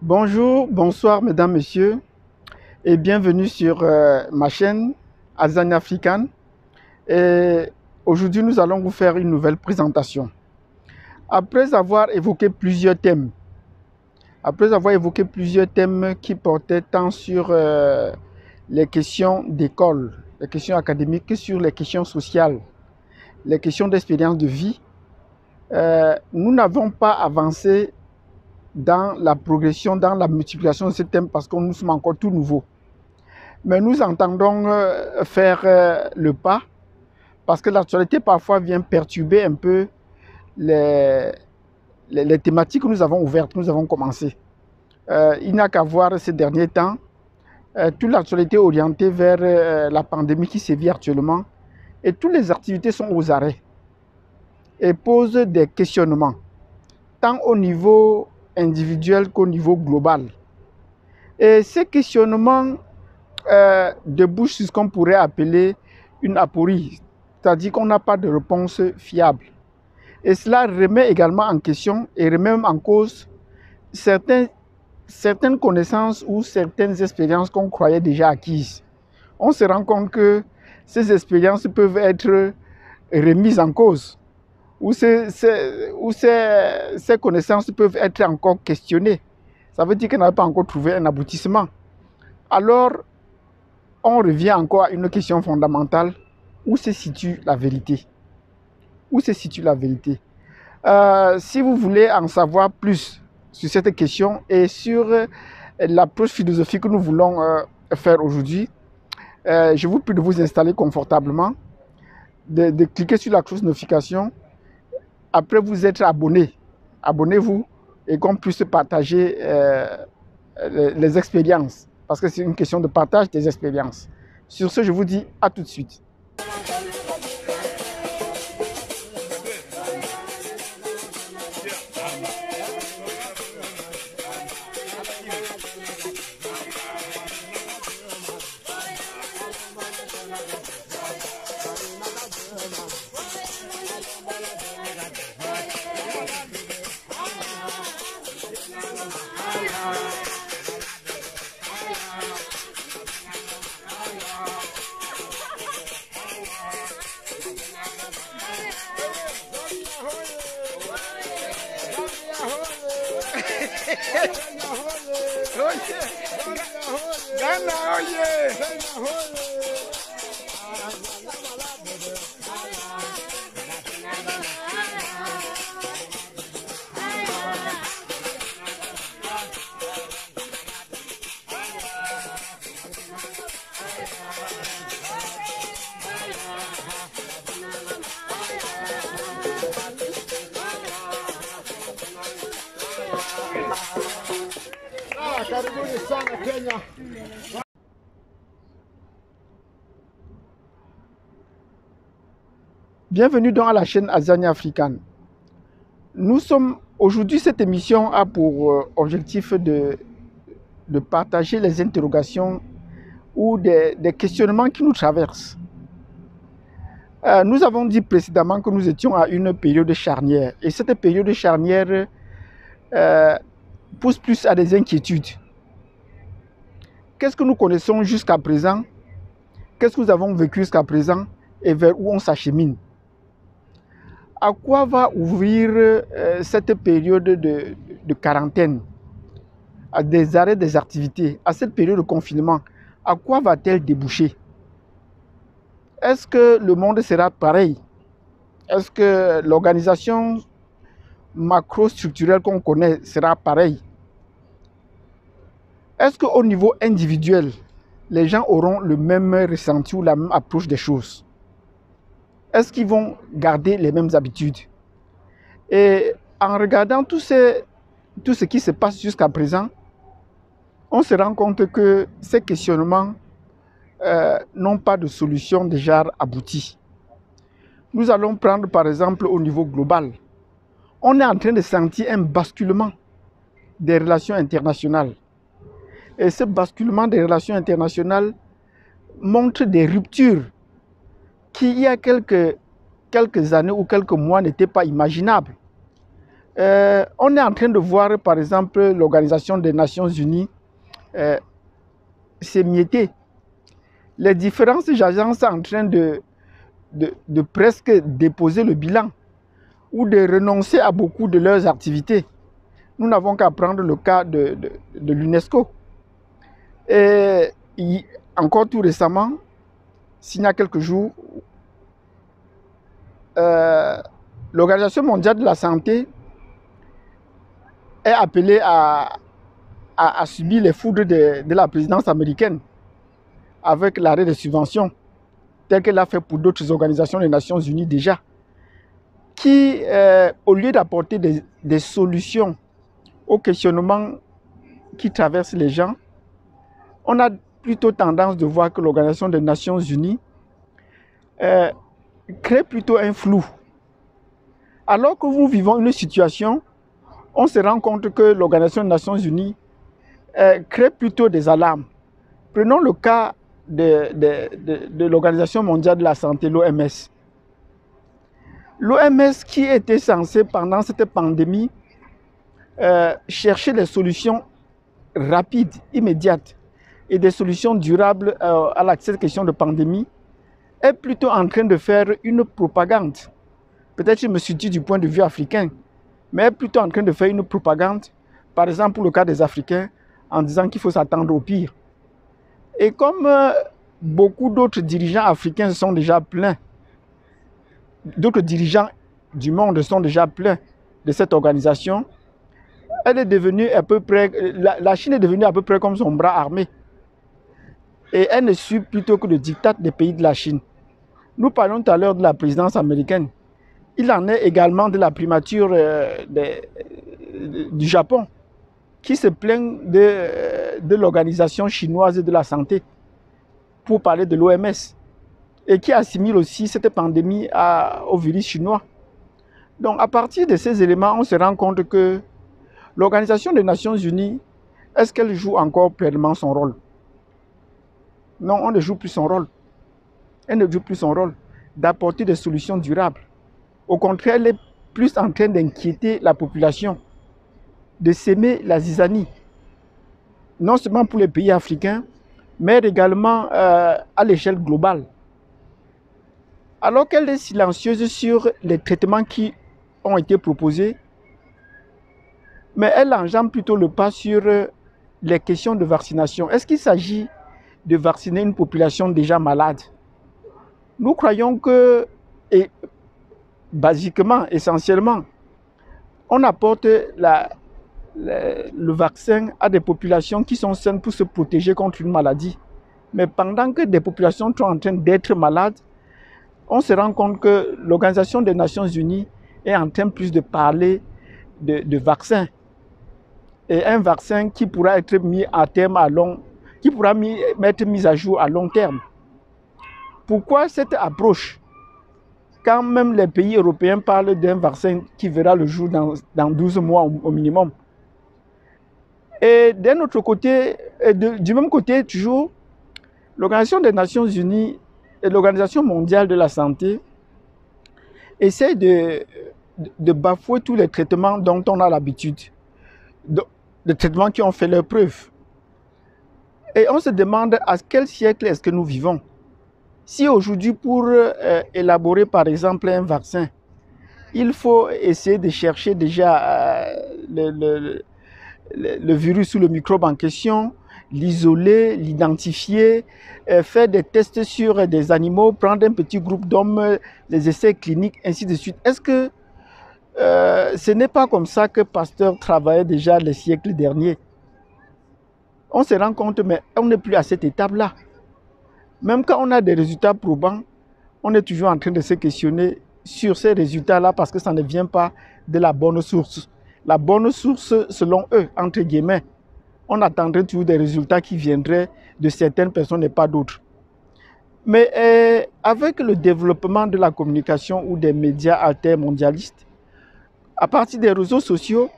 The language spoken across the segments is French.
Bonjour, bonsoir mesdames, messieurs et bienvenue sur ma chaîne Azania African. Et aujourd'hui nous allons vous faire une nouvelle présentation. Après avoir évoqué plusieurs thèmes, qui portaient tant sur les questions d'école, les questions académiques, que sur les questions sociales, les questions d'expérience de vie, nous n'avons pas avancé dans la progression, dans la multiplication de ces thèmes parce que nous sommes encore tout nouveaux. Mais nous entendons faire le pas parce que l'actualité parfois vient perturber un peu les thématiques que nous avons ouvertes, que nous avons commencé. Il n'y a qu'à voir ces derniers temps, toute l'actualité orientée vers la pandémie qui sévit actuellement et toutes les activités sont aux arrêts et posent des questionnements, tant au niveau individuel qu'au niveau global. Et ces questionnements débouchent sur ce qu'on pourrait appeler une aporie, c'est-à-dire qu'on n'a pas de réponse fiable. Et cela remet également en question et remet même en cause certaines connaissances ou certaines expériences qu'on croyait déjà acquises. On se rend compte que ces expériences peuvent être remises en cause, ou ces connaissances peuvent être encore questionnées. Ça veut dire qu'on n'a pas encore trouvé un aboutissement. Alors, on revient encore à une question fondamentale. Où se situe la vérité? Où se situe la vérité? Si vous voulez en savoir plus sur cette question et sur l'approche philosophique que nous voulons faire aujourd'hui, je vous prie de vous installer confortablement, de cliquer sur la cloche de notification. Après vous être abonné, abonnez-vous et qu'on puisse partager les expériences. Parce que c'est une question de partage des expériences. Sur ce, je vous dis à tout de suite. Ghana, karibuni sana Kenya. Bienvenue dans la chaîne Azania African. Nous sommes aujourd'hui, cette émission a pour objectif de partager les interrogations ou des questionnements qui nous traversent. Nous avons dit précédemment que nous étions à une période charnière et cette période charnière pousse plus à des inquiétudes. Qu'est-ce que nous connaissons jusqu'à présent? Qu'est-ce que nous avons vécu jusqu'à présent et vers où on s'achemine? À quoi va ouvrir cette période de quarantaine, à des arrêts des activités, à cette période de confinement? À quoi va-t-elle déboucher? Est-ce que le monde sera pareil? Est-ce que l'organisation macro-structurelle qu'on connaît sera pareille? Est-ce qu'au niveau individuel, les gens auront le même ressenti ou la même approche des choses? Est-ce qu'ils vont garder les mêmes habitudes? Et en regardant tout ce qui se passe jusqu'à présent, on se rend compte que ces questionnements n'ont pas de solution déjà aboutie. Nous allons prendre par exemple au niveau global. On est en train de sentir un basculement des relations internationales. Et ce basculement des relations internationales montre des ruptures qui, il y a quelques années ou quelques mois, n'étaient pas imaginables. On est en train de voir, par exemple, l'Organisation des Nations Unies s'émietter. Les différentes agences sont en train de presque déposer le bilan ou de renoncer à beaucoup de leurs activités. Nous n'avons qu'à prendre le cas de l'UNESCO. Et encore tout récemment, s'il y a quelques jours, l'Organisation mondiale de la santé est appelée à subir les foudres de la présidence américaine avec l'arrêt des subventions, tel qu'elle l'a fait pour d'autres organisations des Nations Unies déjà, qui, au lieu d'apporter des solutions aux questionnements qui traversent les gens, on a plutôt tendance de voir que l'Organisation des Nations Unies crée plutôt un flou. Alors que nous vivons une situation, on se rend compte que l'Organisation des Nations Unies crée plutôt des alarmes. Prenons le cas de l'Organisation mondiale de la santé, l'OMS. L'OMS qui était censée, pendant cette pandémie, chercher des solutions rapides, immédiates et des solutions durables à cette question de pandémie, est plutôt en train de faire une propagande. Peut-être que je me suis dit du point de vue africain, mais est plutôt en train de faire une propagande, par exemple pour le cas des Africains, en disant qu'il faut s'attendre au pire. Et comme beaucoup d'autres dirigeants africains sont déjà pleins, d'autres dirigeants du monde sont déjà pleins de cette organisation, elle est devenue à peu près, la Chine est devenue à peu près comme son bras armé. Et elle ne suit plutôt que le diktat des pays de la Chine. Nous parlons tout à l'heure de la présidence américaine. Il en est également de la primature du Japon, qui se plaint de l'organisation chinoise de la santé, pour parler de l'OMS, et qui assimile aussi cette pandémie au virus chinois. Donc à partir de ces éléments, on se rend compte que l'Organisation des Nations Unies, est-ce qu'elle joue encore pleinement son rôle? Non, on ne joue plus son rôle. Elle ne joue plus son rôle d'apporter des solutions durables. Au contraire, elle est plus en train d'inquiéter la population, de s'aimer la zizanie, non seulement pour les pays africains, mais également à l'échelle globale. Alors qu'elle est silencieuse sur les traitements qui ont été proposés, mais elle enjambe plutôt le pas sur les questions de vaccination. Est-ce qu'il s'agit de vacciner une population déjà malade? Nous croyons que, et basiquement, essentiellement, on apporte le vaccin à des populations qui sont saines pour se protéger contre une maladie. Mais pendant que des populations sont en train d'être malades, on se rend compte que l'Organisation des Nations Unies est en train plus de parler de vaccins. Et un vaccin qui pourra être mis à terme qui pourra être mis à jour à long terme. Pourquoi cette approche? Quand même les pays européens parlent d'un vaccin qui verra le jour dans 12 mois au minimum. Et d'un autre côté, du même côté toujours, l'Organisation des Nations Unies et l'Organisation mondiale de la santé essayent de bafouer tous les traitements dont on a l'habitude, des traitements qui ont fait leurs preuves. Et on se demande à quel siècle est-ce que nous vivons? Si aujourd'hui, pour élaborer par exemple un vaccin, il faut essayer de chercher déjà le virus ou le microbe en question, l'isoler, l'identifier, faire des tests sur des animaux, prendre un petit groupe d'hommes, les essais cliniques, ainsi de suite. Est-ce que ce n'est pas comme ça que Pasteur travaillait déjà les siècles derniers? On se rend compte, mais on n'est plus à cette étape-là. Même quand on a des résultats probants, on est toujours en train de se questionner sur ces résultats-là parce que ça ne vient pas de la bonne source. La bonne source, selon eux, entre guillemets, on attendrait toujours des résultats qui viendraient de certaines personnes et pas d'autres. Mais avec le développement de la communication ou des médias altermondialistes, à partir des réseaux sociaux,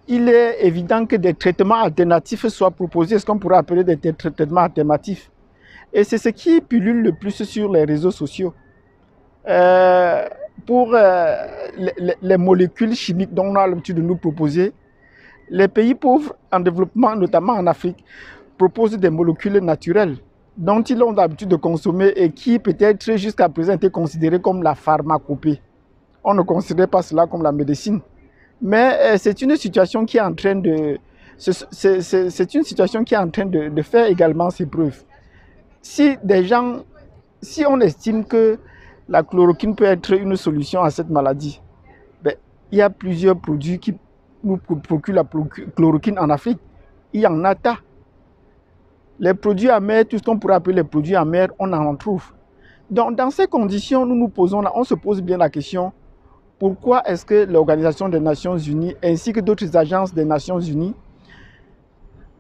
il est évident que des traitements alternatifs soient proposés, ce qu'on pourrait appeler des traitements alternatifs. Et c'est ce qui pullule le plus sur les réseaux sociaux. pour les molécules chimiques dont on a l'habitude de nous proposer, les pays pauvres en développement, notamment en Afrique, proposent des molécules naturelles dont ils ont l'habitude de consommer et qui peut-être jusqu'à présent étaient considérées comme la pharmacopée. On ne considère pas cela comme la médecine. Mais c'est une situation qui est en train de... C'est une situation qui est en train de faire également ses preuves. Si on estime que la chloroquine peut être une solution à cette maladie, ben, il y a plusieurs produits qui nous procurent la chloroquine en Afrique. Il y en a tas. Les produits amers, tout ce qu'on pourrait appeler les produits amers, on en trouve. Donc, dans ces conditions, on se pose bien la question, pourquoi est-ce que l'Organisation des Nations Unies ainsi que d'autres agences des Nations Unies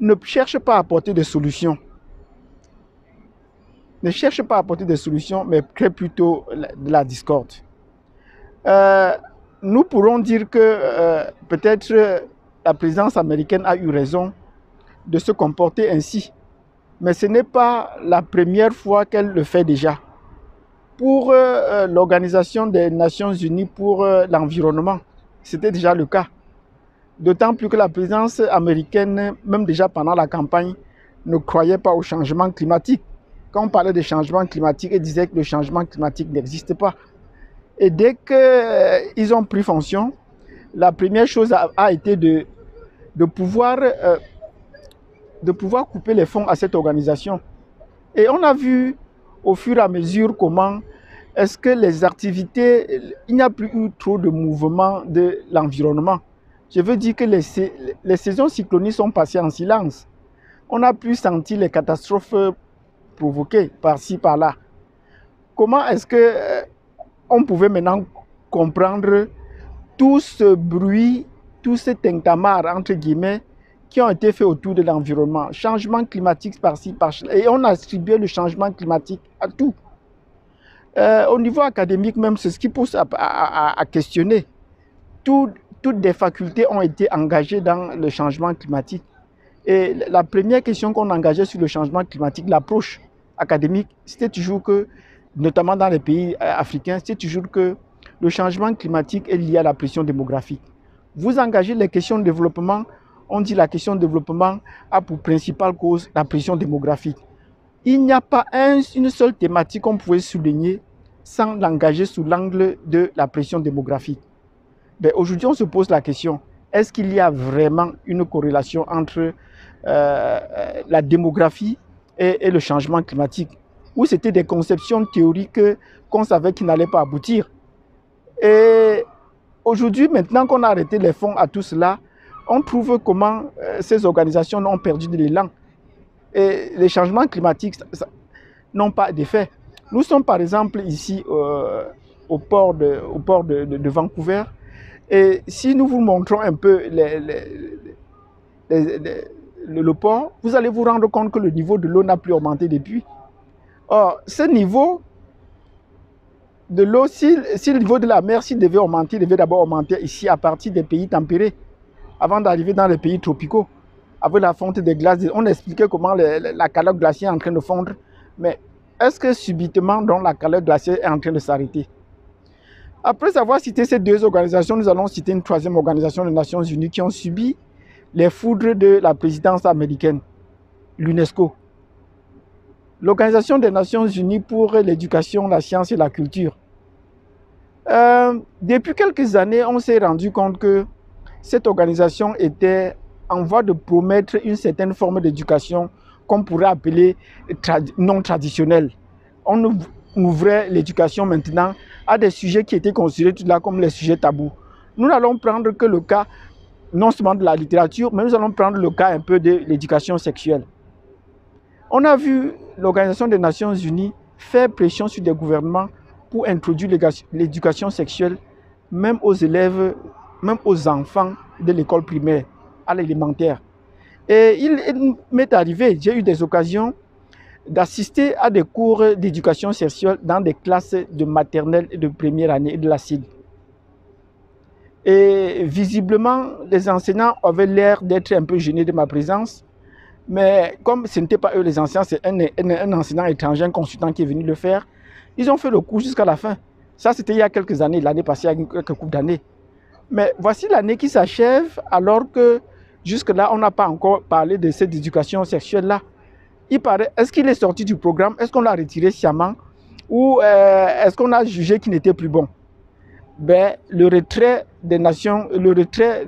ne cherchent pas à apporter des solutions? Ne cherchent pas à apporter des solutions, mais créent plutôt de la discorde. Nous pourrons dire que peut-être la présidence américaine a eu raison de se comporter ainsi. Mais ce n'est pas la première fois qu'elle le fait déjà. Pour l'Organisation des Nations Unies pour l'environnement, c'était déjà le cas. D'autant plus que la présidence américaine, même déjà pendant la campagne, ne croyait pas au changement climatique. Quand on parlait de changement climatique, elle disait que le changement climatique n'existe pas. Et dès qu'ils ont pris fonction, la première chose a été de pouvoir couper les fonds à cette organisation. Et on a vu au fur et à mesure comment est-ce que les activités, il n'y a plus eu trop de mouvement de l'environnement. Je veux dire que les saisons cycloniques sont passées en silence. On a pu sentir les catastrophes provoquées par-ci, par-là. Comment est-ce que on pouvait maintenant comprendre tout ce bruit, tout ce tintamarre, entre guillemets, qui ont été faits autour de l'environnement? Changement climatique par-ci, par-là. Et on a attribué le changement climatique à tout. Au niveau académique même, c'est ce qui pousse à questionner. Toutes des facultés ont été engagées dans le changement climatique. Et la première question qu'on engageait sur le changement climatique, l'approche académique, c'était toujours que, notamment dans les pays africains, c'était toujours que le changement climatique est lié à la pression démographique. Vous engagez les questions de développement, on dit la question de développement a pour principale cause la pression démographique. Il n'y a pas une seule thématique qu'on pouvait souligner sans l'engager sous l'angle de la pression démographique. Aujourd'hui, on se pose la question, est-ce qu'il y a vraiment une corrélation entre la démographie et le changement climatique? Ou c'était des conceptions théoriques qu'on savait qu'ils n'allaient pas aboutir? Et aujourd'hui, maintenant qu'on a arrêté les fonds à tout cela, on trouve comment ces organisations ont perdu de l'élan. Et les changements climatiques n'ont pas d'effet. Nous sommes par exemple ici au port de Vancouver. Et si nous vous montrons un peu le port, vous allez vous rendre compte que le niveau de l'eau n'a plus augmenté depuis. Or, ce niveau de l'eau, si le niveau de la mer s'il devait augmenter, il devait d'abord augmenter ici à partir des pays tempérés, avant d'arriver dans les pays tropicaux. Avec la fonte des glaces, on expliquait comment la calotte glaciaire est en train de fondre. Mais est-ce que subitement, donc, la calotte glaciaire est en train de s'arrêter? Après avoir cité ces deux organisations, nous allons citer une troisième organisation des Nations Unies qui ont subi les foudres de la présidence américaine, l'UNESCO. L'Organisation des Nations Unies pour l'éducation, la science et la culture. Depuis quelques années, on s'est rendu compte que cette organisation était en voie de promettre une certaine forme d'éducation qu'on pourrait appeler non traditionnelle. On ouvrait l'éducation maintenant à des sujets qui étaient considérés tout là comme les sujets tabous. Nous n'allons prendre que le cas non seulement de la littérature, mais nous allons prendre le cas un peu de l'éducation sexuelle. On a vu l'Organisation des Nations Unies faire pression sur des gouvernements pour introduire l'éducation sexuelle même aux élèves, même aux enfants de l'école primaire, à l'élémentaire. Et il m'est arrivé, j'ai eu des occasions d'assister à des cours d'éducation sexuelle dans des classes de maternelle et de première année de la CID. Et visiblement, les enseignants avaient l'air d'être un peu gênés de ma présence. Mais comme ce n'était pas eux les enseignants, c'est un enseignant étranger, un consultant qui est venu le faire, ils ont fait le cours jusqu'à la fin. Ça, c'était il y a quelques années, l'année passée, il y a quelques coupes d'années. Mais voici l'année qui s'achève alors que jusque-là, on n'a pas encore parlé de cette éducation sexuelle-là. Il paraît, est-ce qu'il est sorti du programme? Est-ce qu'on l'a retiré sciemment? Ou est-ce qu'on a jugé qu'il n'était plus bon? Ben, le retrait des nations, le retrait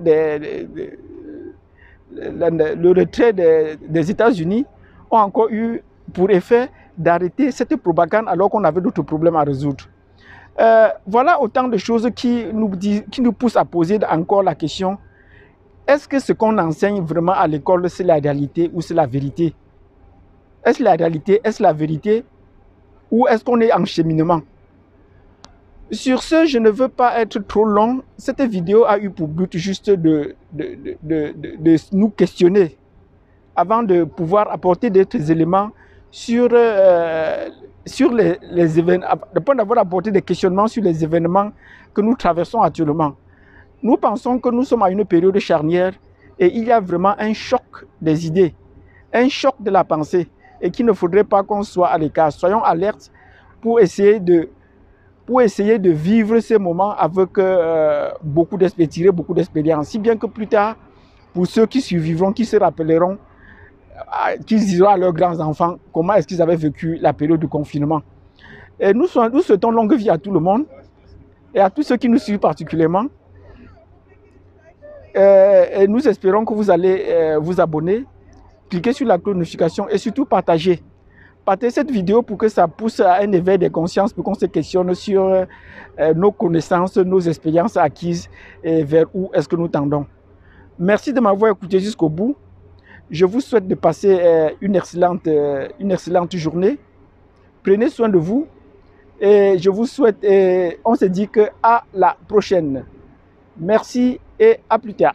des États-Unis ont encore eu pour effet d'arrêter cette propagande alors qu'on avait d'autres problèmes à résoudre. Voilà autant de choses qui nous poussent à poser encore la question, est-ce que ce qu'on enseigne vraiment à l'école, c'est la réalité ou c'est la vérité? Est-ce la réalité, est-ce la vérité ou est-ce qu'on est en cheminement? Sur ce, je ne veux pas être trop long. Cette vidéo a eu pour but juste de nous questionner avant de pouvoir apporter d'autres éléments sur les événements, après d'avoir apporté des questionnements sur les événements que nous traversons actuellement. Nous pensons que nous sommes à une période charnière et il y a vraiment un choc des idées, un choc de la pensée et qu'il ne faudrait pas qu'on soit à l'écart. Soyons alertes pour essayer de vivre ces moments avec beaucoup d'expérience, si bien que plus tard, pour ceux qui survivront, qui se rappelleront, qu'ils diront à leurs grands-enfants comment est-ce qu'ils avaient vécu la période du confinement. Et nous souhaitons longue vie à tout le monde et à tous ceux qui nous suivent particulièrement. Et nous espérons que vous allez vous abonner, cliquer sur la cloche de notification et surtout partager. Partagez cette vidéo pour que ça pousse à un éveil des consciences, pour qu'on se questionne sur nos connaissances, nos expériences acquises et vers où est-ce que nous tendons. Merci de m'avoir écouté jusqu'au bout. Je vous souhaite de passer une excellente journée. Prenez soin de vous et je vous souhaite, on se dit que à la prochaine. Merci et à plus tard.